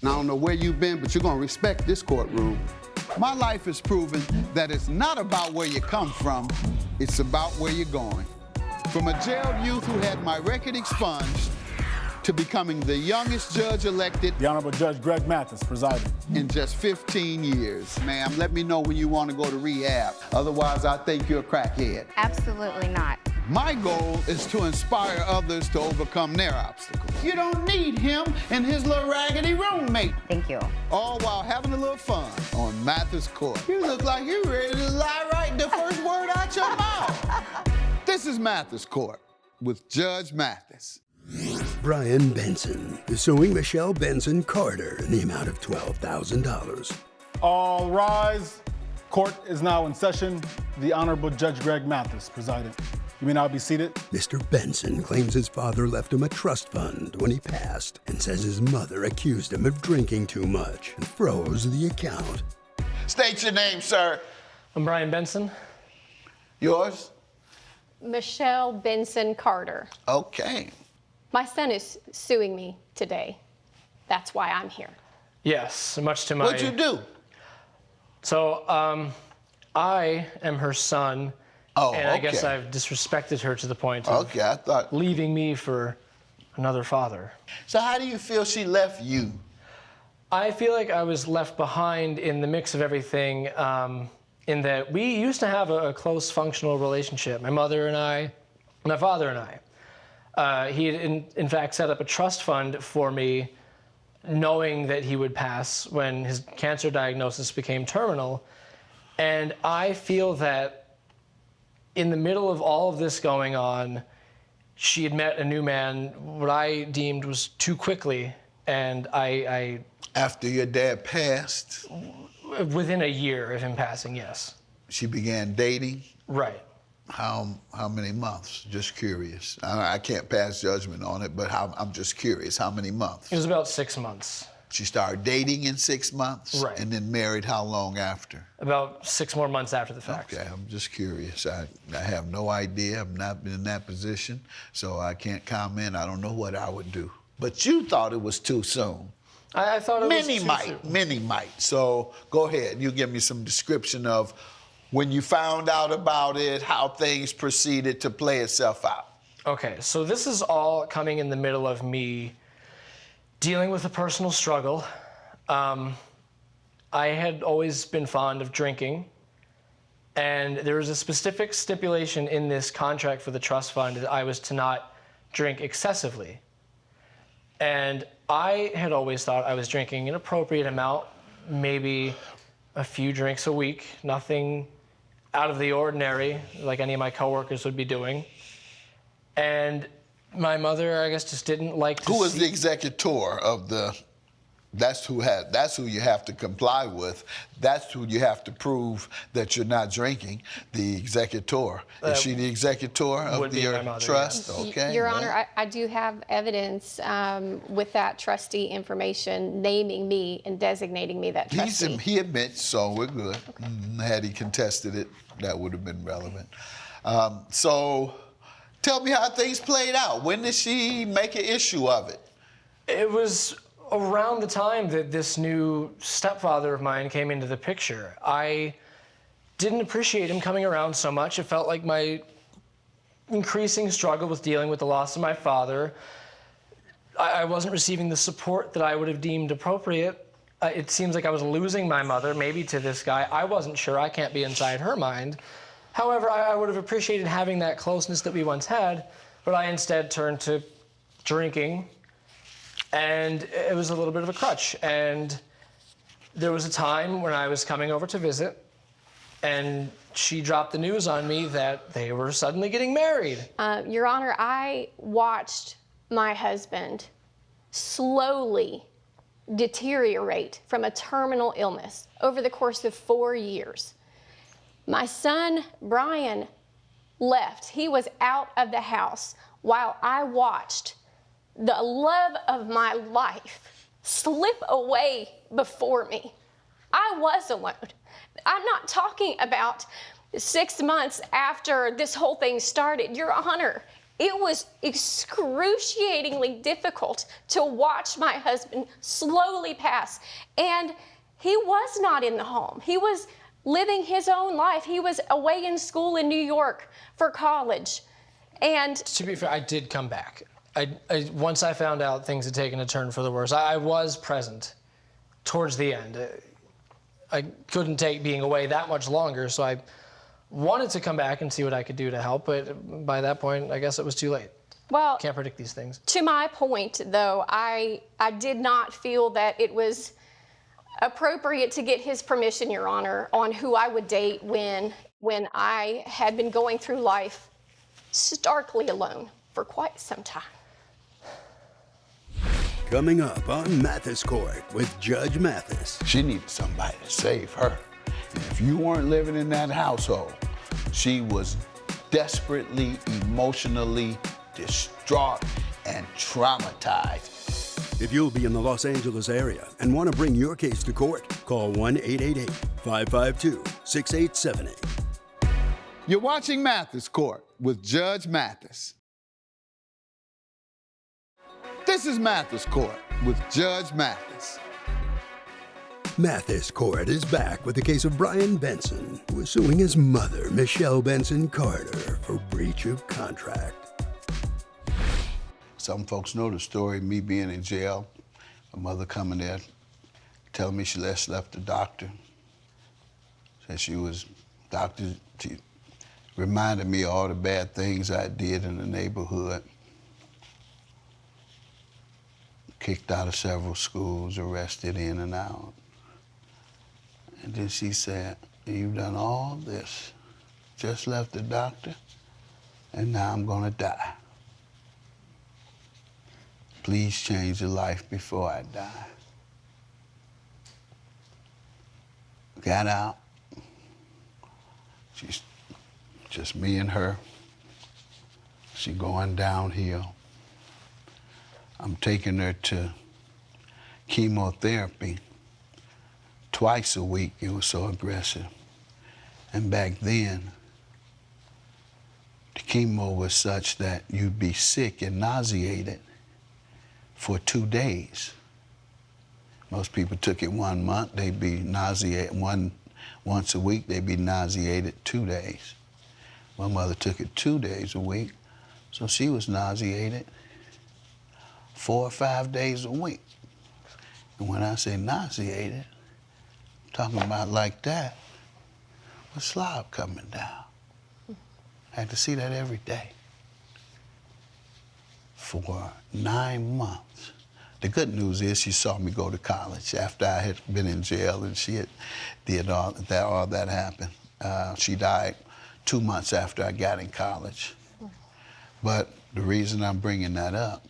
I don't know where you've been, but you're gonna respect this courtroom. My life has proven that it's not about where you come from, it's about where you're going. From a jailed youth who had my record expunged to becoming the youngest judge elected. The Honorable Judge Greg Mathis presiding. In just 15 years. Ma'am, let me know when you want to go to rehab. Otherwise, I think you're a crackhead. Absolutely not. My goal is to inspire others to overcome their obstacles. You don't need him and his little raggedy roommate. Thank you. All while having a little fun on Mathis Court. You look like you're ready to lie right the first word out your mouth. This is Mathis Court with Judge Mathis. Brian Benson is suing Michelle Benson Carter in the amount of $12,000. All rise. Court is now in session. The Honorable Judge Greg Mathis presiding. You may now be seated. Mr. Benson claims his father left him a trust fund when he passed and says his mother accused him of drinking too much and froze the account. State your name, sir. I'm Brian Benson. Yours? Michelle Benson Carter. Okay. My son is suing me today. That's why I'm here. Yes, much to my... What'd you do? So, I am her son. Oh, and I okay. guess I've disrespected her to the point of Okay, I thought... leaving me for another father. So how do you feel she left you? I feel like I was left behind in the mix of everything, in that we used to have a close functional relationship, my mother and I, my father and I. He had, in fact, set up a trust fund for me, knowing that he would pass when his cancer diagnosis became terminal. And I feel that in the middle of all of this going on, she had met a new man, what I deemed was too quickly, and I After your dad passed, within a year of him passing, yes. she began dating? Right. How many months? Just curious. I can't pass judgment on it, but I'm just curious. How many months? It was about 6 months. She started dating in 6 months? Right. And then married how long after? About 6 more months after the fact. Okay, I'm just curious. I have no idea. I've not been in that position, so I can't comment. I don't know what I would do. But you thought it was too soon. I thought it was Many too might, soon. many might. So go ahead, you give me some description of when you found out about it, how things proceeded to play itself out. Okay, so this is all coming in the middle of me dealing with a personal struggle. I had always been fond of drinking, and there was a specific stipulation in this contract for the trust fund that I was to not drink excessively. And I had always thought I was drinking an appropriate amount, maybe a few drinks a week, nothing out of the ordinary like any of my coworkers would be doing. And my mother, I guess, just didn't like to see... Who was the executor of the... That's who you have to comply with. That's who you have to prove that you're not drinking, the executor. Is she the executor of your mother, trust? yes. Okay. Your Honor, I do have evidence with that trustee information naming me and designating me that trustee. He admits, so we're good. Okay. Had he contested it, that would have been relevant. So tell me how things played out. When did she make an issue of it? It was around the time that this new stepfather of mine came into the picture. I didn't appreciate him coming around so much. It felt like my increasing struggle with dealing with the loss of my father. I wasn't receiving the support that I would have deemed appropriate. It seems like I was losing my mother, maybe to this guy. I wasn't sure. I can't be inside her mind. However, I would have appreciated having that closeness that we once had, but I instead turned to drinking, and it was a little bit of a crutch. And there was a time when I was coming over to visit, and she dropped the news on me that they were suddenly getting married. Your Honor, I watched my husband slowly deteriorate from a terminal illness over the course of 4 years. My son, Brian, left. He was out of the house while I watched the love of my life slip away before me. I was alone. I'm not talking about 6 months after this whole thing started. Your Honor, It was excruciatingly difficult to watch my husband slowly pass. And he was not in the home. He was living his own life. He was away in school in New York for college. And to be fair, I did come back. Once I found out things had taken a turn for the worse, I was present towards the end. I couldn't take being away that much longer, so I wanted to come back and see what I could do to help, but by that point, I guess it was too late. well, Can't predict these things. to my point, though, I did not feel that it was appropriate to get his permission, Your Honor, on who I would date when I had been going through life starkly alone for quite some time. Coming up on Mathis Court with Judge Mathis. She needed somebody to save her. And if you weren't living in that household, she was desperately, emotionally distraught and traumatized. If you'll be in the Los Angeles area and want to bring your case to court, call 1-888-552-6878. You're watching Mathis Court with Judge Mathis. This is Mathis Court with Judge Mathis. Mathis Court is back with the case of Brian Benson, who is suing his mother, Michelle Benson Carter, for breach of contract. Some folks know the story, me being in jail, my mother coming there, telling me she left the doctor. Said she was, doctor, she reminded me of all the bad things I did in the neighborhood. Kicked out of several schools, arrested in and out. And then she said, you've done all this, just left the doctor, and now I'm gonna die. Please change your life before I die. Got out. She's just me and her. She going downhill. I'm taking her to chemotherapy twice a week. It was so aggressive. And back then, the chemo was such that you'd be sick and nauseated for 2 days. Most people took it 1 month, they'd be nauseated once a week, they'd be nauseated 2 days. My mother took it 2 days a week, so she was nauseated 4 or 5 days a week. And when I say nauseated, I'm talking about like that, with slob coming down. I had to see that every day for 9 months. The good news is she saw me go to college after I had been in jail and she had did all that happened. She died 2 months after I got in college. But the reason I'm bringing that up,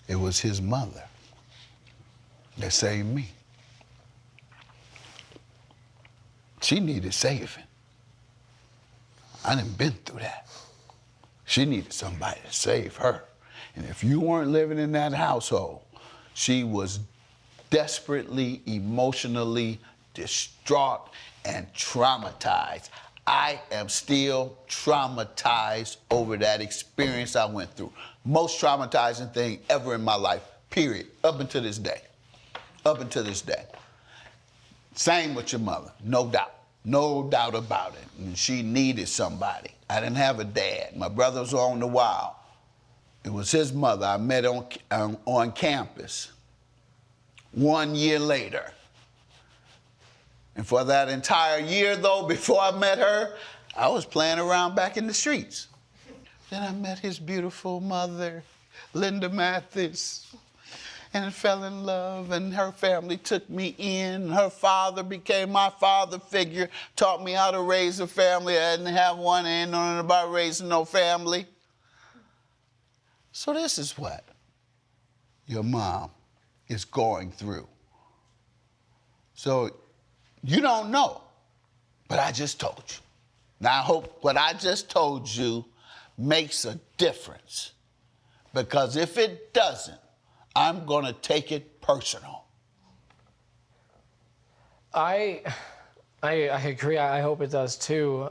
it was his mother that saved me. She needed saving. I done been through that. She needed somebody to save her. And if you weren't living in that household, she was desperately, emotionally distraught and traumatized. I am still traumatized over that experience I went through. Most traumatizing thing ever in my life, period, up until this day. Up until this day. Same with your mother, no doubt. No doubt about it. And she needed somebody. I didn't have a dad. My brother was on the wild. It was his mother I met on campus 1 year later. And for that entire year, though, before I met her, I was playing around back in the streets. Then I met his beautiful mother, Linda Mathis, and fell in love, and her family took me in. Her father became my father figure, taught me how to raise a family. I didn't have one, I ain't knowing about raising no family. So this is what your mom is going through. So you don't know, but I just told you. Now I hope what I just told you makes a difference, because if it doesn't, I'm gonna take it personal. I agree. I hope it does too.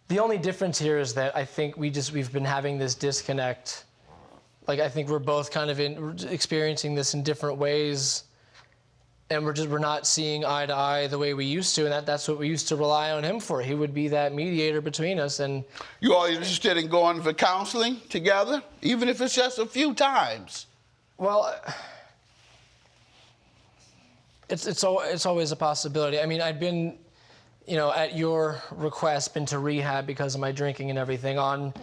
The only difference here is that I think we've been having this disconnect. Like, I think we're both kind of experiencing this in different ways, and we're not seeing eye to eye the way we used to, and that's what we used to rely on him for. He would be that mediator between us. And You all interested in going for counseling together, even if it's just a few times? well, it's always a possibility. I mean, I'd been, at your request, been to rehab because of my drinking and everything. On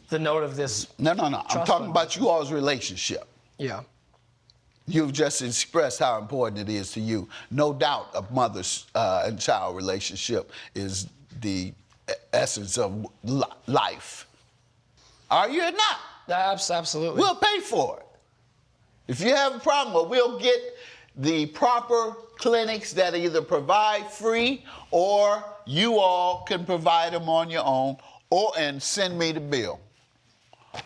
the note of this. No. I'm talking about you all's relationship. Yeah. You've just expressed how important it is to you. No doubt a mother's and child relationship is the essence of life. Are you or not? Absolutely. We'll pay for it. If you have a problem, we'll get the proper clinics that either provide free or you all can provide them on your own and send me the bill.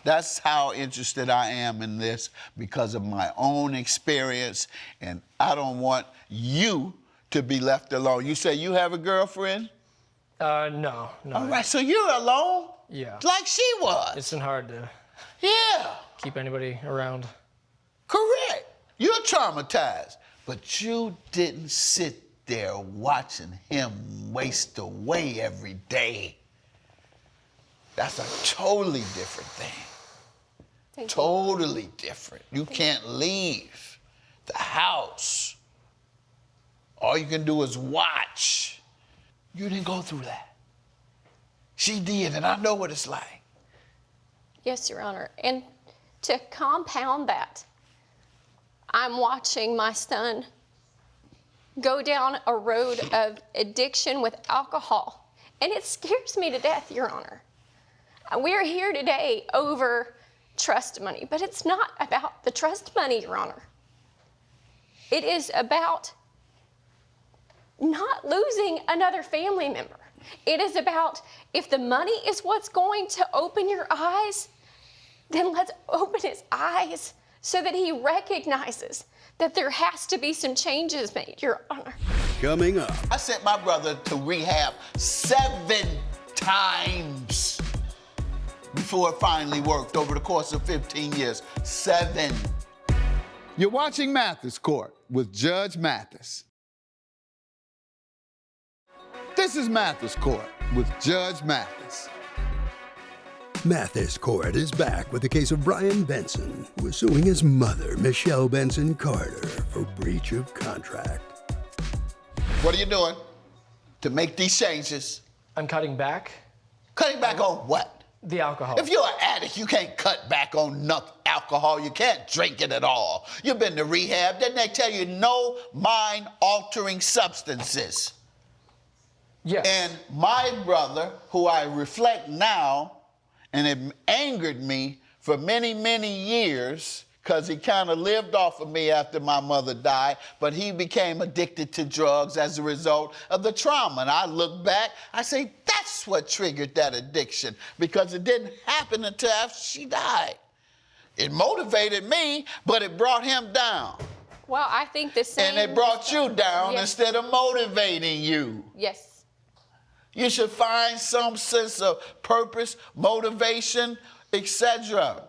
That's how interested I am in this because of my own experience, and I don't want you to be left alone. You say you have a girlfriend? No. All right, so you're alone? Yeah. Like she was. It's been hard to Yeah. keep anybody around. Correct. You're traumatized, but you didn't sit there watching him waste away every day. That's a totally different thing. Totally different. You can't leave the house. All you can do is watch. You didn't go through that. She did, and I know what it's like. Yes, Your Honor. And to compound that, I'm watching my son go down a road of addiction with alcohol, and it scares me to death, Your Honor. We're here today over trust money, but it's not about the trust money, Your Honor. It is about not losing another family member. It is about, if the money is what's going to open your eyes, then let's open his eyes so that he recognizes that there has to be some changes made, Your Honor. Coming up, I sent my brother to rehab 7 times before it finally worked over the course of 15 years. 7. You're watching Mathis Court with Judge Mathis. This is Mathis Court with Judge Mathis. Mathis Court is back with the case of Brian Benson, who is suing his mother, Michelle Benson Carter, for breach of contract. What are you doing to make these changes? I'm cutting back Cutting back on what? the alcohol. If you're an addict, you can't cut back on alcohol. You can't drink it at all. You've been to rehab. Didn't they tell you no mind-altering substances? Yes. And my brother, who I reflect now, and it angered me for many, many years, because he kind of lived off of me after my mother died, but he became addicted to drugs as a result of the trauma. And I look back, I say, that's what triggered that addiction, because it didn't happen until after she died. It motivated me, but it brought him down. Well, I think the same. And it brought you down Yes. instead of motivating you. Yes. You should find some sense of purpose, motivation, etc.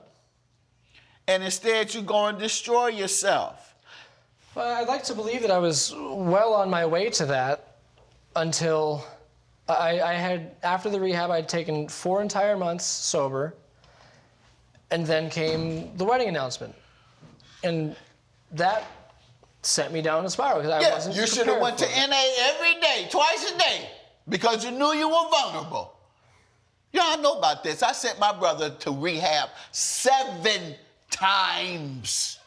And instead you go and destroy yourself. Well, I'd like to believe that I was well on my way to that until I had, after the rehab, I'd taken 4 entire months sober, and then came the wedding announcement. And that sent me down a spiral because I wasn't you should have prepared went for to it. NA every day, twice a day, because you knew you were vulnerable. Y'all know about this. I sent my brother to rehab 7 times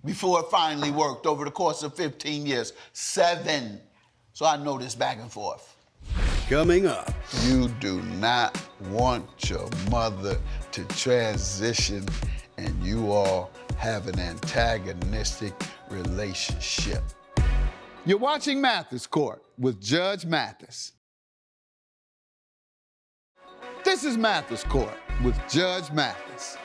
before it finally worked over the course of 15 years. 7. So I know this back and forth. Coming up, You do not want your mother to transition and you all have an antagonistic relationship. You're watching Mathis Court with Judge Mathis. This is Mathis Court with Judge Mathis.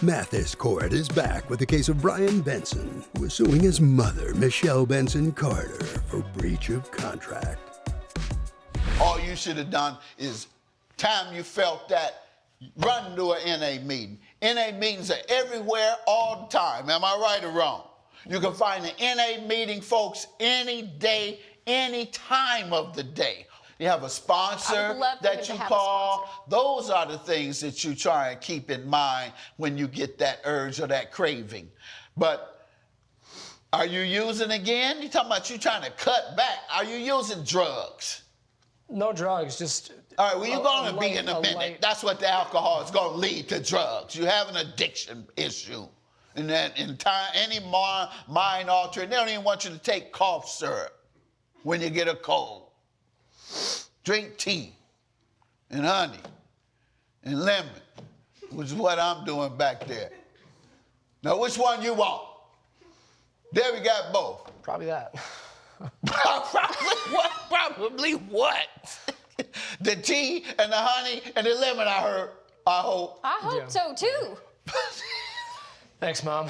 Mathis Court is back with the case of Brian Benson, who is suing his mother, Michelle Benson Carter, for breach of contract. All you should have done is, time you felt that, run to an NA meeting. NA meetings are everywhere all the time. Am I right or wrong? You can find an NA meeting, folks, any day, any time of the day. You have a sponsor that you call. Those are the things that you try and keep in mind when you get that urge or that craving. But are you using again? You're talking about you trying to cut back. Are you using drugs? No drugs, just. All right, well, you're going to be in a minute. That's what the alcohol is going to lead to drugs. You have an addiction issue. And then in time, any mind altering, they don't even want you to take cough syrup when you get a cold. Drink tea and honey and lemon, which is what I'm doing back there. Now, which one you want? There we got both. Probably that. Probably what? The tea and the honey and the lemon, I hope. I hope so, too. Thanks, Mom.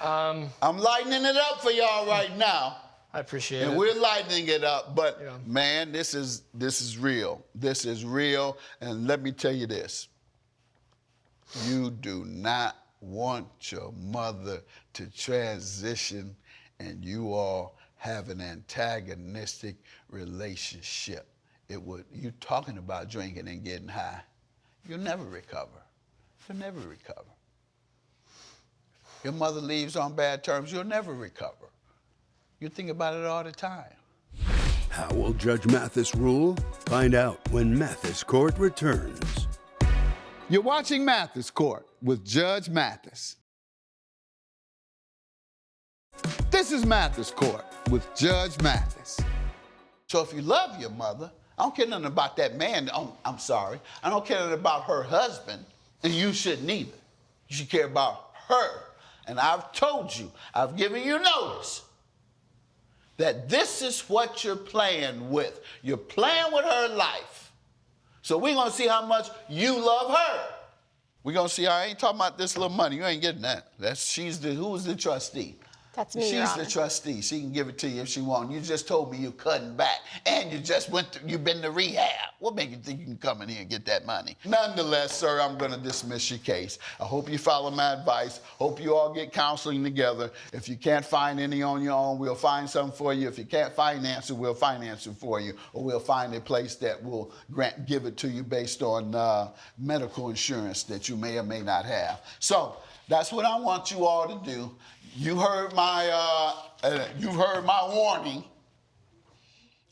I'm lightening it up for y'all right now. I appreciate it. And we're lightening it up, but man, this is real. This is real, and let me tell you this. You do not want your mother to transition and you all have an antagonistic relationship. You talking about drinking and getting high. You'll never recover. You'll never recover. Your mother leaves on bad terms, you'll never recover. You think about it all the time. How will Judge Mathis rule? Find out when Mathis Court returns. You're watching Mathis Court with Judge Mathis. This is Mathis Court with Judge Mathis. So if you love your mother, I don't care nothing about that man. I'm sorry. I don't care nothing about her husband, and you shouldn't either. You should care about her. And I've told you, I've given you notice that this is what you're playing with. You're playing with her life. So we're going to see how much you love her. We're going to see, I ain't talking about this little money. You ain't getting that. Who's the trustee? That's me, Your She's Honor. the trustee. She can give it to you if she wants. You just told me you're cutting back, and you've been to rehab. What makes you think you can come in here and get that money? Nonetheless, sir, I'm going to dismiss your case. I hope you follow my advice. Hope you all get counseling together. If you can't find any on your own, we'll find some for you. If you can't finance it, we'll finance it for you, or we'll find a place that will give it to you based on medical insurance that you may or may not have. So that's what I want you all to do. You heard my warning.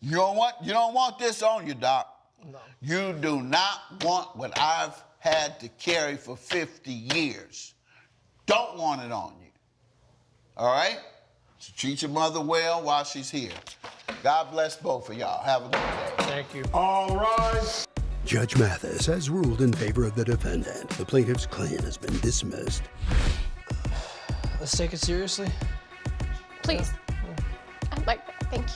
You don't want this on you, Doc. No. You do not want what I've had to carry for 50 years. Don't want it on you. All right? So treat your mother well while she's here. God bless both of y'all. Have a good day. Thank you. All rise. Judge Mathis has ruled in favor of the defendant. The plaintiff's claim has been dismissed. Let's take it seriously. Please. I'd like that. Thank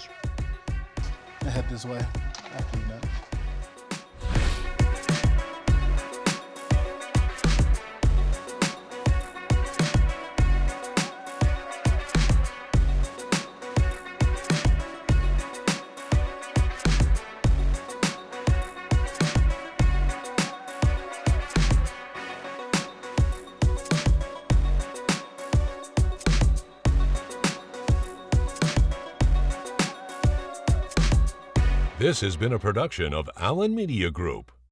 you. Head this way. After you're done. This has been a production of Allen Media Group.